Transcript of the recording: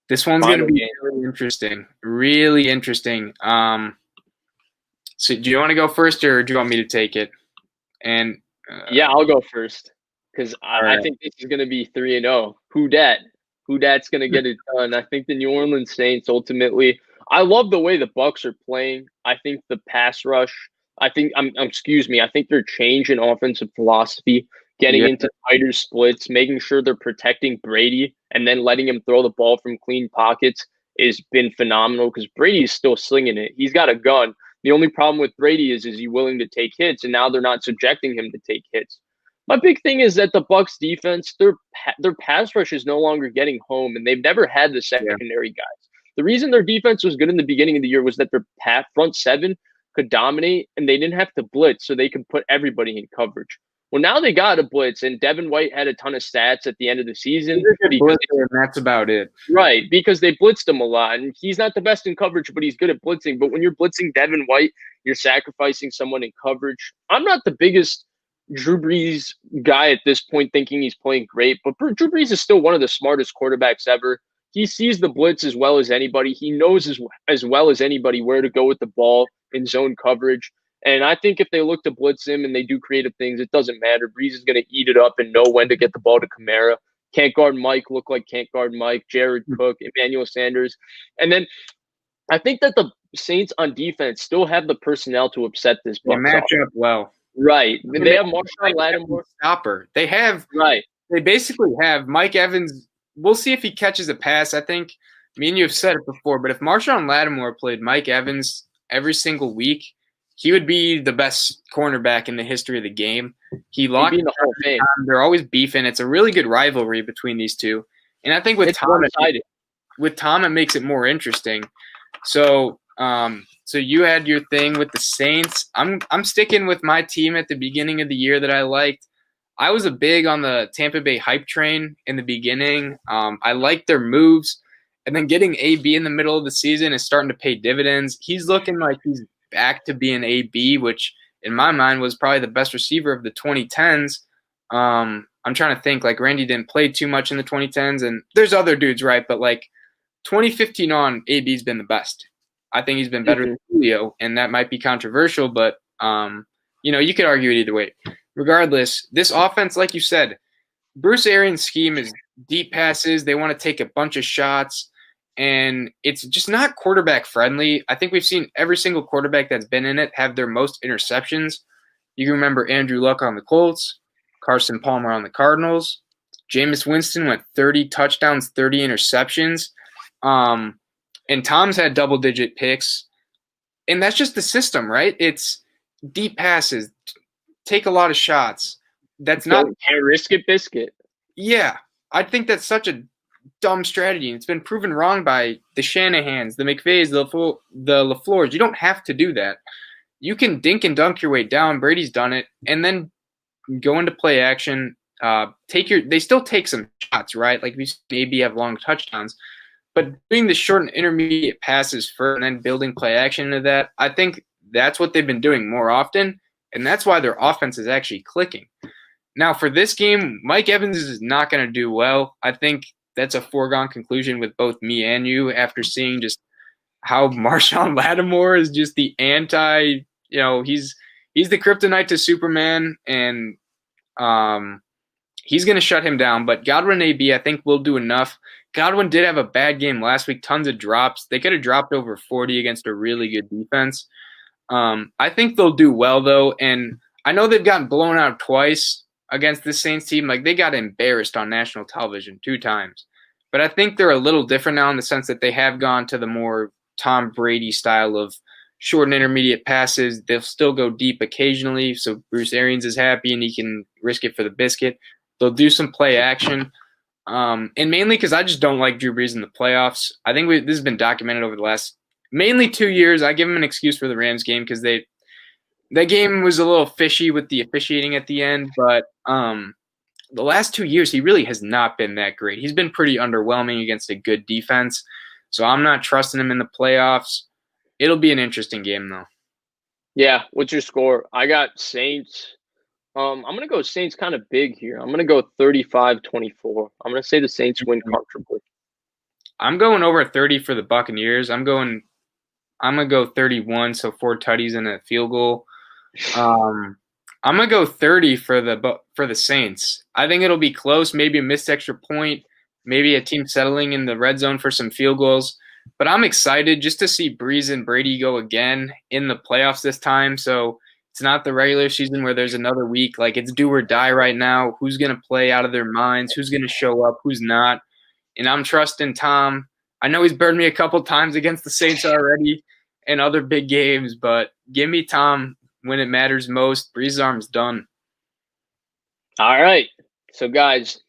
This one's going to Final be game. really interesting. Really interesting. So do you want to go first or do you want me to take it? And Yeah, I'll go first because all I right. think this is going to be 3-0. Who dat? Who dat's going to get it done? I think the New Orleans Saints ultimately. I love the way the Bucks are playing. I think the pass rush. I think excuse me. I think their change in offensive philosophy, getting Yeah. into tighter splits, making sure they're protecting Brady, and then letting him throw the ball from clean pockets has been phenomenal because Brady is still slinging it. He's got a gun. The only problem with Brady is he willing to take hits, and now they're not subjecting him to take hits. My big thing is that the Bucks defense, their pass rush is no longer getting home, and they've never had the Yeah. secondary guys. The reason their defense was good in the beginning of the year was that their front seven could dominate, and they didn't have to blitz, so they could put everybody in coverage. Well, now they got a blitz, and Devin White had a ton of stats at the end of the He's season a good because blitzer, and that's about it. right, because they blitzed him a lot, and he's not the best in coverage, but he's good at blitzing. But when you're blitzing Devin White, you're sacrificing someone in coverage. I'm not the biggest Drew Brees guy at this point, thinking he's playing great, but Drew Brees is still one of the smartest quarterbacks ever. He sees the blitz as well as anybody. He knows as well as anybody where to go with the ball in zone coverage. And I think if they look to blitz him and they do creative things, it doesn't matter. Brees is going to eat it up and know when to get the ball to Kamara. Can't guard Mike, look like can't guard Mike, Jared Cook, Emmanuel Sanders. And then I think that the Saints on defense still have the personnel to upset this They Bucks match offense. up well. Right. And They they have have Marshawn Mike Evans Lattimore. stopper. Right. They basically have Mike Evans. We'll see if he catches a pass. I think me and you have said it before, but if Marshawn Lattimore played Mike Evans every single week, he would be the best cornerback in the history of the game. He He'd locked be in the Hall of Fame. They're always beefing. It's a really good rivalry between these two. And I think It's one-sided. with Tom, it makes it more interesting. So, so you had your thing with the Saints. I'm sticking with my team at the beginning of the year that I liked. I was a big on the Tampa Bay hype train in the beginning. I liked their moves, and then getting AB in the middle of the season is starting to pay dividends. He's looking like he's back to being AB, which in my mind was probably the best receiver of the 2010s. I'm trying to think, like Randy didn't play too much in the 2010s, and there's other dudes, right? But like 2015 on, AB's been the best. I think he's been better than Julio, and that might be controversial, but you could argue it either way. Regardless, this offense, like you said, Bruce Arians' scheme is deep passes. They want to take a bunch of shots, and it's just not quarterback friendly. I think we've seen every single quarterback that's been in it have their most interceptions. You can remember Andrew Luck on the Colts, Carson Palmer on the Cardinals. Jameis Winston went 30 touchdowns, 30 interceptions. And Tom's had double-digit picks. And that's just the system, right? It's deep passes, take a lot of shots. That's not Can't risk it, biscuit. Yeah, I think that's such a dumb strategy. It's been proven wrong by the Shanahans, the McVays, the LaFleurs. You don't have to do that. You can dink and dunk your way down. Brady's done it, and then go into play action. They still take some shots, right? Like we maybe have long touchdowns, but doing the short and intermediate passes first, and then building play action into that. I think that's what they've been doing more often, and that's why their offense is actually clicking. Now, for this game, Mike Evans is not going to do well. I think that's a foregone conclusion with both me and you after seeing just how Marshawn Lattimore is just the anti. He's the kryptonite to Superman, and he's going to shut him down. But Godwin and AB, I think, will do enough. Godwin did have a bad game last week, tons of drops. They could have dropped over 40 against a really good defense. I think they'll do well, though, and I know they've gotten blown out twice against the Saints team. Like, they got embarrassed on national television 2 times. But I think they're a little different now in the sense that they have gone to the more Tom Brady style of short and intermediate passes. They'll still go deep occasionally, so Bruce Arians is happy and he can risk it for the biscuit. They'll do some play action. And mainly because I just don't like Drew Brees in the playoffs. I think this has been documented over the last mainly 2 years. I give him an excuse for the Rams game because that game was a little fishy with the officiating at the end, but the last 2 years he really has not been that great. He's been pretty underwhelming against a good defense, so I'm not trusting him in the playoffs. It'll be an interesting game, though. Yeah, what's your score? I got Saints. I'm going to go Saints kind of big here. I'm going to go 35-24. I'm going to say the Saints win comfortably. I'm going over 30 for the Buccaneers. I'm gonna go 31, so 4 tutties and a field goal. I'm gonna go 30 for the Saints. I think it'll be close, maybe a missed extra point, maybe a team settling in the red zone for some field goals. But I'm excited just to see Brees and Brady go again in the playoffs this time. So it's not the regular season where there's another week. Like, it's do or die right now. Who's gonna play out of their minds? Who's gonna show up? Who's not? And I'm trusting Tom. I know he's burned me a couple times against the Saints already in other big games, but give me Tom when it matters most. Brees' arm's done. All right. So, guys,